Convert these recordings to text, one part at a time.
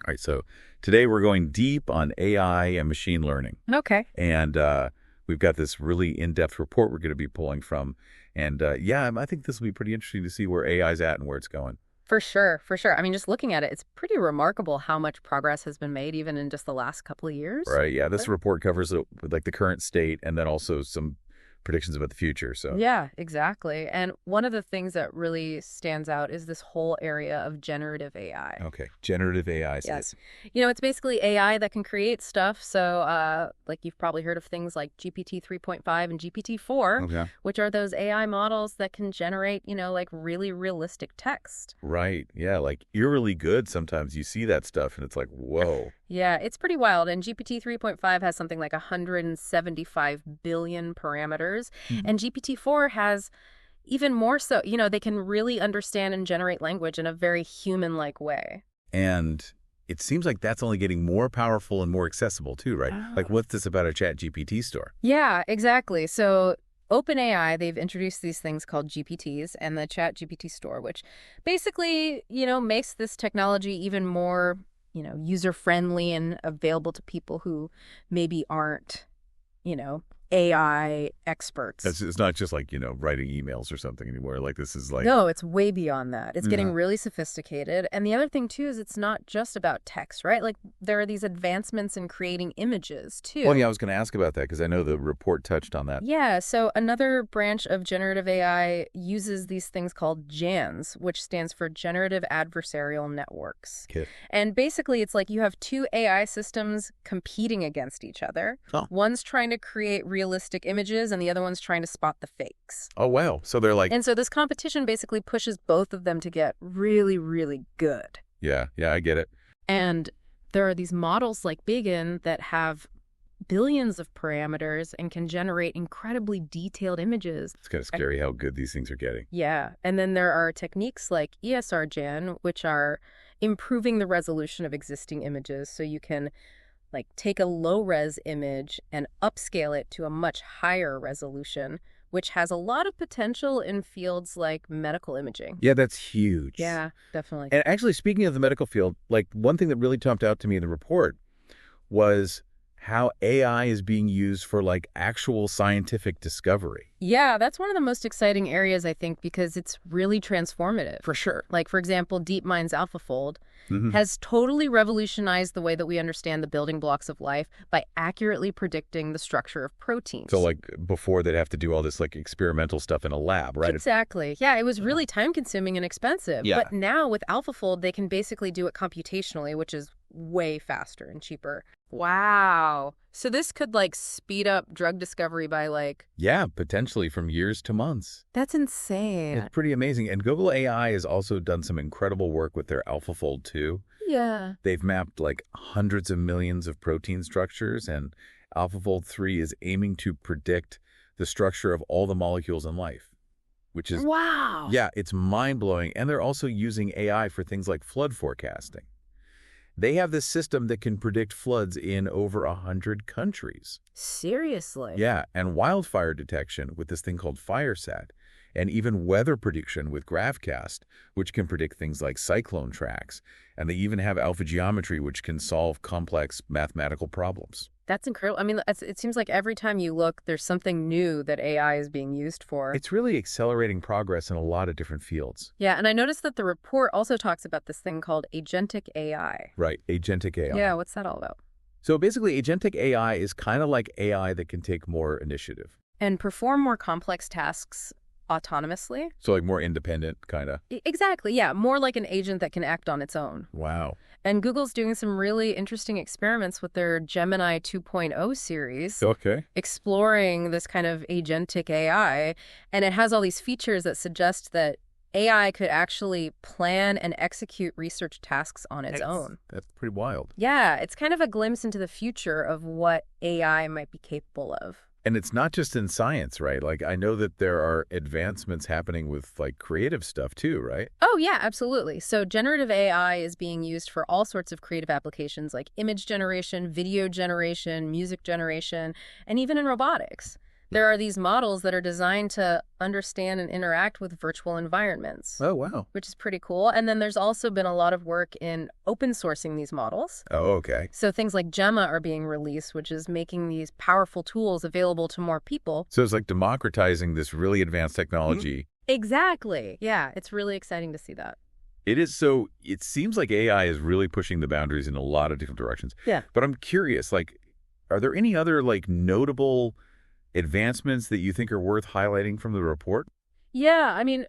All right, so today we're going deep on AI and machine learning. Okay. And we've got this really in-depth report we're going to be pulling from. And yeah, I think this will be pretty interesting to see where AI is at and where it's going. For sure, for sure. I mean, just looking at it, it's pretty remarkable how much progress has been made even in just the last couple of years. Right, yeah, this report covers like the current state and then also some predictions about the future. So Yeah, exactly. And one of the things that really stands out is this whole area of generative AI. okay, generative AI. Yes. You know, it's basically AI that can create stuff. So, like you've probably heard of things like GPT 3.5 and GPT 4, Okay. which are those AI models that can generate, like really realistic text. Right, yeah, like eerily good. Sometimes you see that stuff and it's like, whoa. Yeah, it's pretty wild. And GPT 3.5 has something like 175 billion parameters. And GPT 4 has even more so. They can really understand and generate language in a very human-like way. And it seems like that's only getting more powerful and more accessible too, right? Like, what's this about a Chat GPT store? Yeah, exactly. So OpenAI, they've introduced these things called GPTs and the Chat GPT store, which basically, makes this technology even more user-friendly and available to people who maybe aren't, AI experts. It's not just like, writing emails or something anymore. Like, this is like... No, it's way beyond that. It's getting Yeah. really sophisticated. And the other thing, too, is it's not just about text, right? Like, there are these advancements in creating images, too. Well, yeah, I was going to ask about that because I know the report touched on that. Yeah, so another branch of generative AI uses these things called GANs, which stands for Generative Adversarial Networks. Okay. And basically, it's like you have two AI systems competing against each other. Oh. One's trying to create realistic images, and the other one's trying to spot the fakes. Oh, wow. So they're like... And so this competition basically pushes both of them to get really, really good. Yeah, I get it. And there are these models like Biggin that have billions of parameters and can generate incredibly detailed images. It's kind of scary how good these things are getting. Yeah. And then there are techniques like ESRGen, which are improving the resolution of existing images. So you can take a low-res image and upscale it to a much higher resolution, which has a lot of potential in fields like medical imaging. Yeah, that's huge. Yeah, definitely. And actually, speaking of the medical field, like one thing that really jumped out to me in the report was how AI is being used for like actual scientific discovery. Yeah, that's one of the most exciting areas, I think, because it's really transformative. For sure. Like, for example, DeepMind's AlphaFold has totally revolutionized the way that we understand the building blocks of life by accurately predicting the structure of proteins. So like before they'd have to do all this like experimental stuff in a lab, right? Exactly. Yeah, it was really time-consuming and expensive. Yeah. But now with AlphaFold, they can basically do it computationally, which is way faster and cheaper. Wow. So this could speed up drug discovery by Yeah, potentially from years to months. That's insane. It's pretty amazing. And Google AI has also done some incredible work with their AlphaFold 2. Yeah. They've mapped hundreds of millions of protein structures, and AlphaFold 3 is aiming to predict the structure of all the molecules in life, which is... Wow. Yeah, it's mind-blowing. And they're also using AI for things like flood forecasting. They have this system that can predict floods in over 100 countries. Seriously? Yeah, and wildfire detection with this thing called FireSat, and even weather prediction with GraphCast, which can predict things like cyclone tracks. And they even have alpha geometry, which can solve complex mathematical problems. That's incredible. I mean, it seems like every time you look, there's something new that AI is being used for. It's really accelerating progress in a lot of different fields. Yeah, and I noticed that the report also talks about this thing called agentic AI. Right, agentic AI. Yeah, what's that all about? So basically, agentic AI is kind of like AI that can take more initiative. And perform more complex tasks autonomously? So more independent, kind of. Exactly, yeah. More like an agent that can act on its own. Wow. And Google's doing some really interesting experiments with their Gemini 2.0 series. Okay. Exploring this kind of agentic AI. And it has all these features that suggest that AI could actually plan and execute research tasks on its own. That's pretty wild. Yeah, it's kind of a glimpse into the future of what AI might be capable of. And it's not just in science, right? I know that there are advancements happening with creative stuff too, right? Oh, yeah, absolutely. So generative AI is being used for all sorts of creative applications like image generation, video generation, music generation, and even in robotics. There are these models that are designed to understand and interact with virtual environments, Oh, wow. which is pretty cool. And then there's also been a lot of work in open sourcing these models. Oh, okay. So things like Gemma are being released, which is making these powerful tools available to more people. So it's like democratizing this really advanced technology. Exactly. Yeah, it's really exciting to see that. It is. So it seems like AI is really pushing the boundaries in a lot of different directions. Yeah. But I'm curious, like, are there any other like notable advancements that you think are worth highlighting from the report? Yeah, I mean,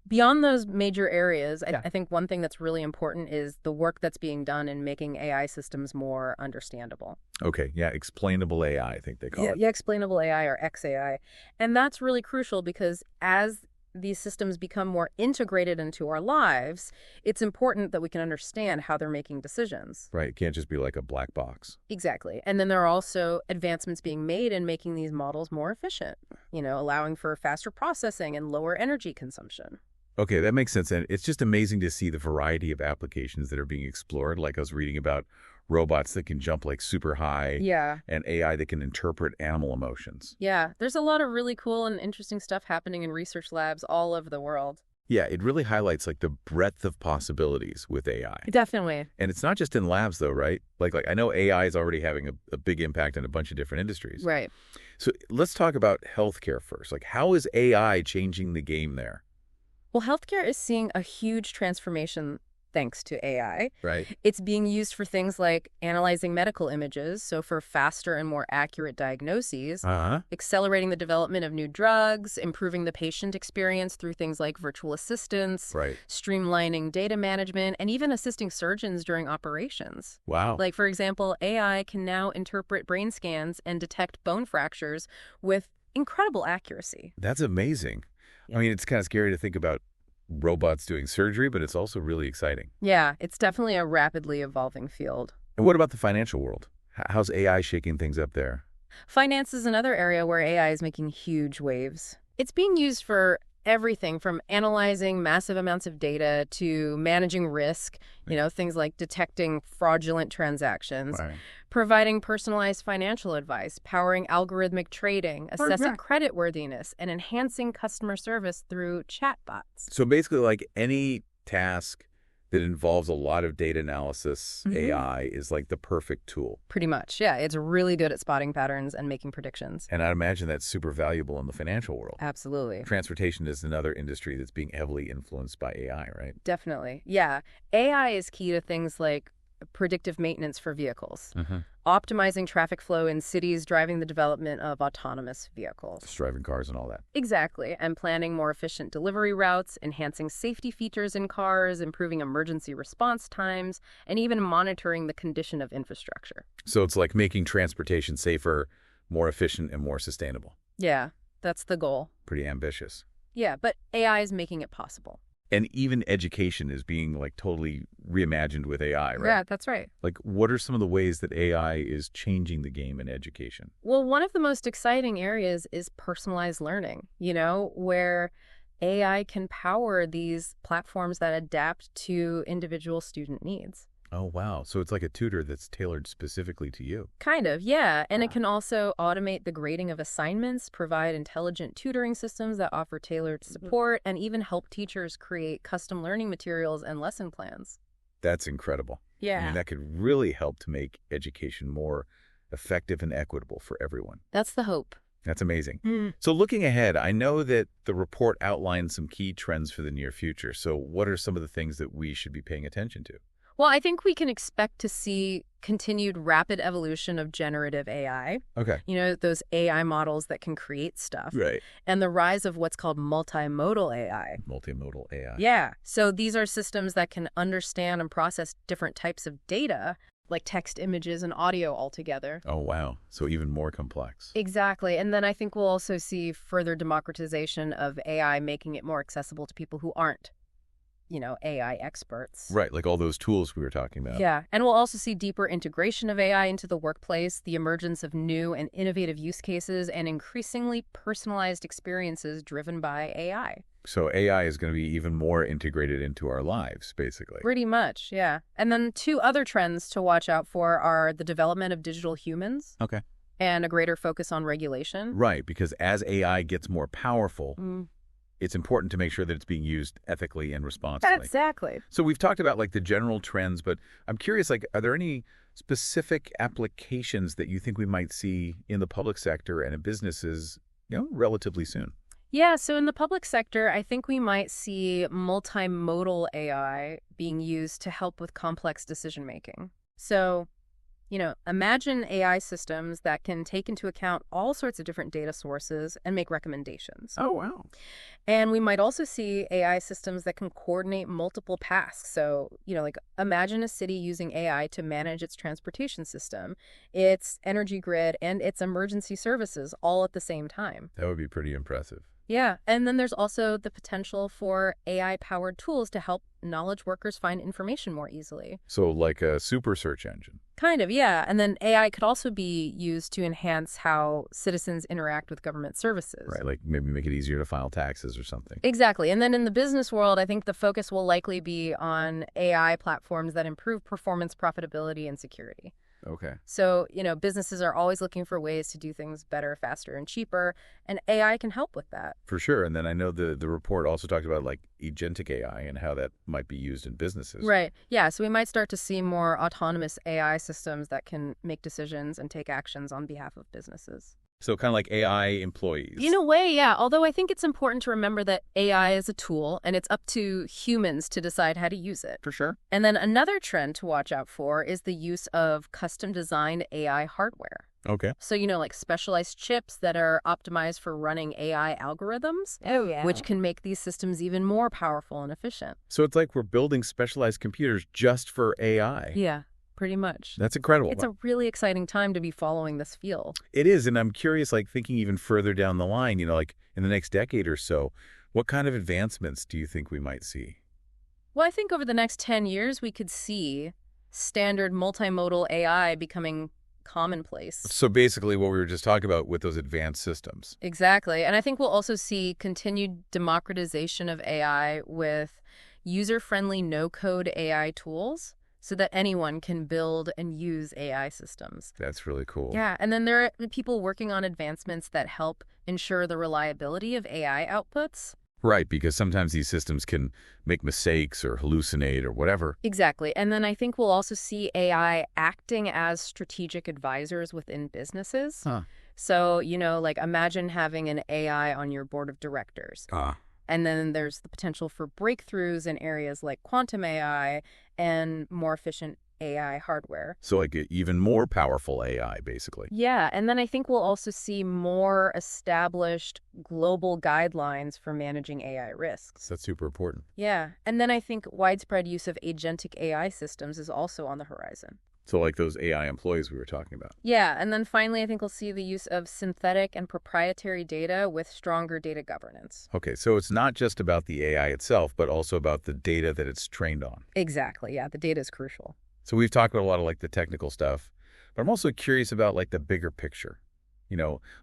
beyond those major areas, Yeah. I think one thing that's really important is the work that's being done in making AI systems more understandable. Okay, yeah, explainable AI, I think they call it. Yeah, explainable AI or XAI. And that's really crucial because as these systems become more integrated into our lives, it's important that we can understand how they're making decisions. Right, it can't just be like a black box. Exactly. And then there are also advancements being made in making these models more efficient, allowing for faster processing and lower energy consumption. Okay, that makes sense. And it's just amazing to see the variety of applications that are being explored. Like I was reading about robots that can jump like super high. Yeah. And AI that can interpret animal emotions. Yeah, there's a lot of really cool and interesting stuff happening in research labs all over the world. Yeah, it really highlights like the breadth of possibilities with AI. Definitely. And it's not just in labs though, right? Like I know AI is already having a big impact in a bunch of different industries. Right. So let's talk about healthcare first. Like how is AI changing the game there? Well, healthcare is seeing a huge transformation thanks to AI. Right. It's being used for things like analyzing medical images, so for faster and more accurate diagnoses, accelerating the development of new drugs, improving the patient experience through things like virtual assistants, Right. streamlining data management, and even assisting surgeons during operations. Wow. Like, for example, AI can now interpret brain scans and detect bone fractures with incredible accuracy. That's amazing. Yeah. I mean, it's kind of scary to think about robots doing surgery, but it's also really exciting. Yeah, it's definitely a rapidly evolving field. And what about the financial world? How's AI shaking things up there? Finance is another area where AI is making huge waves. It's being used for everything from analyzing massive amounts of data to managing risk, things like detecting fraudulent transactions, Right. providing personalized financial advice, powering algorithmic trading, assessing creditworthiness, and enhancing customer service through chatbots. So basically, like any task that involves a lot of data analysis, AI is like the perfect tool. Pretty much, yeah. It's really good at spotting patterns and making predictions. And I'd imagine that's super valuable in the financial world. Absolutely. Transportation is another industry that's being heavily influenced by AI, right? Definitely. Yeah. AI is key to things like predictive maintenance for vehicles, optimizing traffic flow in cities, driving the development of autonomous vehicles. Just driving cars and all that. Exactly. And planning more efficient delivery routes, enhancing safety features in cars, improving emergency response times, and even monitoring the condition of infrastructure. So it's like making transportation safer, more efficient, and more sustainable. Yeah, that's the goal. Pretty ambitious. Yeah, but AI is making it possible. And even education is being like totally reimagined with AI, right? Yeah, that's right. Like, what are some of the ways that AI is changing the game in education? Well, one of the most exciting areas is personalized learning, where AI can power these platforms that adapt to individual student needs. Oh, wow. So it's like a tutor that's tailored specifically to you. Kind of, yeah. And it can also automate the grading of assignments, provide intelligent tutoring systems that offer tailored support, and even help teachers create custom learning materials and lesson plans. That's incredible. Yeah. I mean, that could really help to make education more effective and equitable for everyone. That's the hope. That's amazing. So looking ahead, I know that the report outlines some key trends for the near future. So what are some of the things that we should be paying attention to? Well, I think we can expect to see continued rapid evolution of generative AI. Okay. Those AI models that can create stuff. Right. And the rise of what's called multimodal AI. Multimodal AI. Yeah. So these are systems that can understand and process different types of data, like text, images, and audio altogether. Oh, wow. So even more complex. Exactly. And then I think we'll also see further democratization of AI, making it more accessible to people who aren't AI experts. Right, like all those tools we were talking about. Yeah, and we'll also see deeper integration of AI into the workplace, the emergence of new and innovative use cases, and increasingly personalized experiences driven by AI. So AI is going to be even more integrated into our lives, basically. Pretty much, yeah. And then two other trends to watch out for are the development of digital humans. Okay. And a greater focus on regulation. Right, because as AI gets more powerful, Mm. it's important to make sure that it's being used ethically and responsibly. Exactly. So we've talked about like the general trends, but I'm curious, like, are there any specific applications that you think we might see in the public sector and in businesses, relatively soon? Yeah, so in the public sector, I think we might see multimodal AI being used to help with complex decision making. So, imagine AI systems that can take into account all sorts of different data sources and make recommendations. Oh, wow. And we might also see AI systems that can coordinate multiple tasks. So, like imagine a city using AI to manage its transportation system, its energy grid, and its emergency services all at the same time. That would be pretty impressive. Yeah, and then there's also the potential for AI-powered tools to help knowledge workers find information more easily. So like a super search engine. Kind of, yeah. And then AI could also be used to enhance how citizens interact with government services. Right, like maybe make it easier to file taxes or something. Exactly. And then in the business world, I think the focus will likely be on AI platforms that improve performance, profitability, and security. Okay. So, businesses are always looking for ways to do things better, faster, and cheaper, and AI can help with that. For sure. And then I know the report also talked about like agentic AI and how that might be used in businesses. Right. Yeah. So we might start to see more autonomous AI systems that can make decisions and take actions on behalf of businesses. So kind of like AI employees. In a way, yeah. Although I think it's important to remember that AI is a tool and it's up to humans to decide how to use it. For sure. And then another trend to watch out for is the use of custom designed AI hardware. Okay. So, like specialized chips that are optimized for running AI algorithms. Oh, yeah. Which can make these systems even more powerful and efficient. So it's like we're building specialized computers just for AI. Yeah. Pretty much. That's incredible. It's a really exciting time to be following this field. It is, and I'm curious, like thinking even further down the line, like in the next decade or so, what kind of advancements do you think we might see? Well, I think over the next 10 years, we could see standard multimodal AI becoming commonplace. So basically what we were just talking about with those advanced systems. Exactly. And I think we'll also see continued democratization of AI with user-friendly no-code AI tools, so that anyone can build and use AI systems. That's really cool. Yeah, and then there are people working on advancements that help ensure the reliability of AI outputs. Right, because sometimes these systems can make mistakes or hallucinate or whatever. Exactly. And then I think we'll also see AI acting as strategic advisors within businesses. Huh. So, like imagine having an AI on your board of directors. And then there's the potential for breakthroughs in areas like quantum AI and more efficient AI hardware. So like even more powerful AI, basically. Yeah, and then I think we'll also see more established global guidelines for managing AI risks. That's super important. Yeah, and then I think widespread use of agentic AI systems is also on the horizon. So like those AI employees we were talking about. Yeah, and then finally, I think we'll see the use of synthetic and proprietary data with stronger data governance. Okay, so it's not just about the AI itself, but also about the data that it's trained on. Exactly, yeah, the data is crucial. So we've talked about a lot of like the technical stuff, but I'm also curious about like the bigger picture.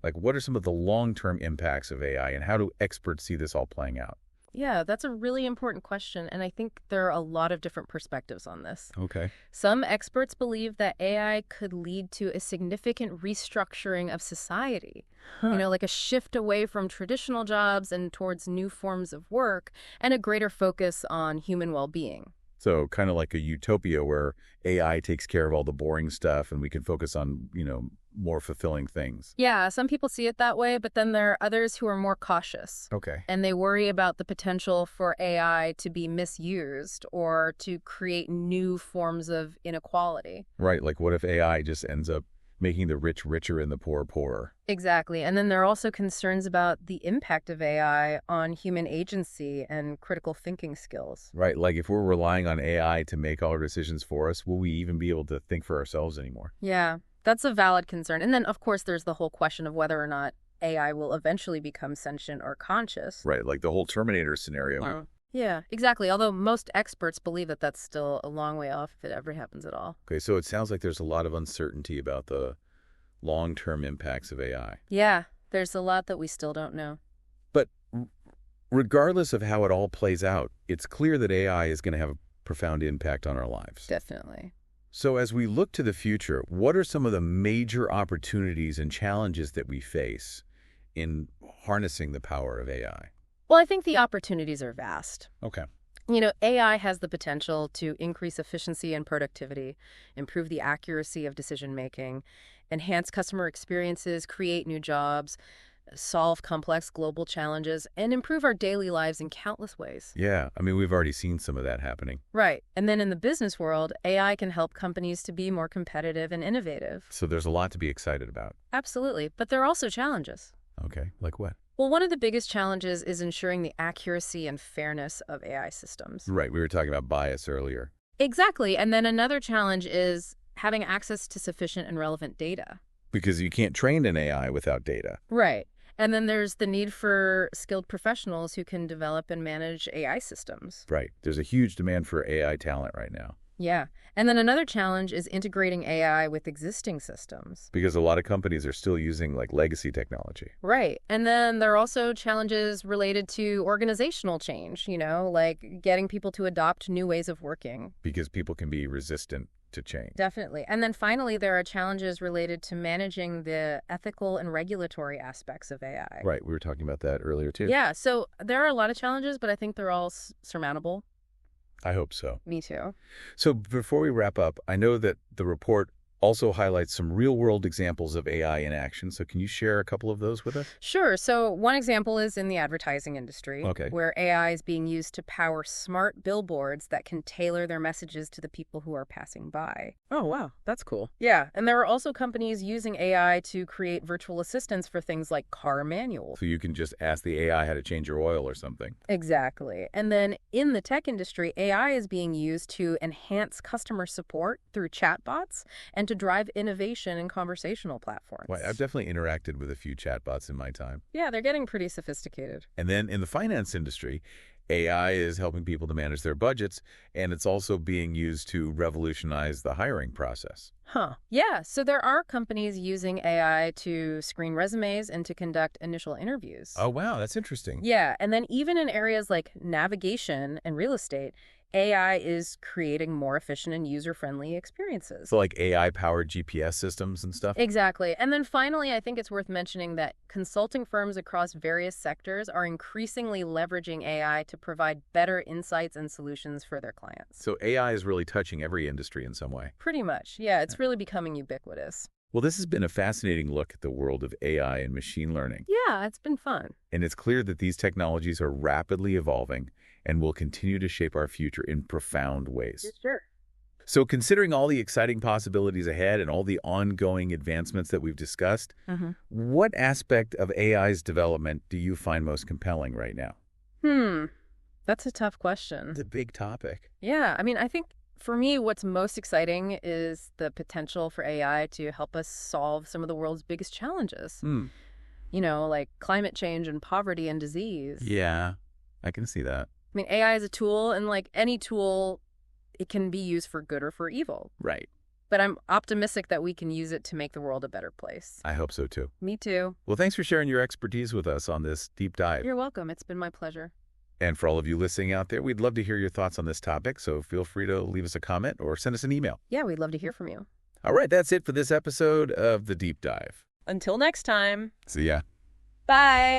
Like what are some of the long-term impacts of AI and how do experts see this all playing out? Yeah, that's a really important question, and I think there are a lot of different perspectives on this. Okay. Some experts believe that AI could lead to a significant restructuring of society, like a shift away from traditional jobs and towards new forms of work and a greater focus on human well-being. So kind of like a utopia where AI takes care of all the boring stuff and we can focus on, more fulfilling things. Yeah, some people see it that way, but then there are others who are more cautious. Okay. And they worry about the potential for AI to be misused or to create new forms of inequality. Right. Like what if AI just ends up making the rich richer and the poor poorer? Exactly. And then there are also concerns about the impact of AI on human agency and critical thinking skills. Right. Like if we're relying on AI to make all our decisions for us, will we even be able to think for ourselves anymore? Yeah, that's a valid concern. And then, of course, there's the whole question of whether or not AI will eventually become sentient or conscious. Right. Like the whole Terminator scenario. Yeah, exactly. Although most experts believe that that's still a long way off if it ever happens at all. Okay. So it sounds like there's a lot of uncertainty about the long-term impacts of AI. Yeah, there's a lot that we still don't know. But regardless of how it all plays out, it's clear that AI is going to have a profound impact on our lives. Definitely. So as we look to the future, what are some of the major opportunities and challenges that we face in harnessing the power of AI? Well, I think the opportunities are vast. Okay. AI has the potential to increase efficiency and productivity, improve the accuracy of decision making, enhance customer experiences, create new jobs, solve complex global challenges, and improve our daily lives in countless ways. Yeah, I mean, we've already seen some of that happening. Right. And then in the business world, AI can help companies to be more competitive and innovative. So there's a lot to be excited about. Absolutely. But there are also challenges. Okay, like what? Well, one of the biggest challenges is ensuring the accuracy and fairness of AI systems. Right, we were talking about bias earlier. Exactly. And then another challenge is having access to sufficient and relevant data. Because you can't train an AI without data. Right. And then there's the need for skilled professionals who can develop and manage AI systems. Right, there's a huge demand for AI talent right now. Yeah. And then another challenge is integrating AI with existing systems. Because a lot of companies are still using like legacy technology. Right. And then there are also challenges related to organizational change, like getting people to adopt new ways of working. Because people can be resistant to change. Definitely. And then finally, there are challenges related to managing the ethical and regulatory aspects of AI. Right, we were talking about that earlier too. Yeah. So there are a lot of challenges, but I think they're all surmountable. I hope so. Me too. So before we wrap up, I know that the report also highlights some real-world examples of AI in action. So can you share a couple of those with us? Sure. So one example is in the advertising industry, Okay. where AI is being used to power smart billboards that can tailor their messages to the people who are passing by. Oh, wow. That's cool. Yeah. And there are also companies using AI to create virtual assistants for things like car manuals. So you can just ask the AI how to change your oil or something. Exactly. And then in the tech industry, AI is being used to enhance customer support through chatbots and to drive innovation in conversational platforms. Well, I've definitely interacted with a few chatbots in my time. Yeah, they're getting pretty sophisticated. And then in the finance industry, AI is helping people to manage their budgets, and it's also being used to revolutionize the hiring process. Huh. Yeah, so there are companies using AI to screen resumes and to conduct initial interviews. Oh, wow, that's interesting. Yeah, and then even in areas like navigation and real estate, AI is creating more efficient and user-friendly experiences. So like AI-powered GPS systems and stuff? Exactly. And then finally, I think it's worth mentioning that consulting firms across various sectors are increasingly leveraging AI to provide better insights and solutions for their clients. So AI is really touching every industry in some way. Pretty much. Yeah, it's really becoming ubiquitous. Well, this has been a fascinating look at the world of AI and machine learning. Yeah, it's been fun. And it's clear that these technologies are rapidly evolving and will continue to shape our future in profound ways. Sure. So considering all the exciting possibilities ahead and all the ongoing advancements that we've discussed, what aspect of AI's development do you find most compelling right now? That's a tough question. It's a big topic. Yeah, I mean, I think for me, what's most exciting is the potential for AI to help us solve some of the world's biggest challenges. Like climate change and poverty and disease. Yeah, I can see that. I mean, AI is a tool, and like any tool, it can be used for good or for evil. Right. But I'm optimistic that we can use it to make the world a better place. I hope so, too. Me too. Well, thanks for sharing your expertise with us on this deep dive. You're welcome. It's been my pleasure. And for all of you listening out there, we'd love to hear your thoughts on this topic, so feel free to leave us a comment or send us an email. Yeah, we'd love to hear from you. All right, that's it for this episode of The Deep Dive. Until next time. See ya. Bye.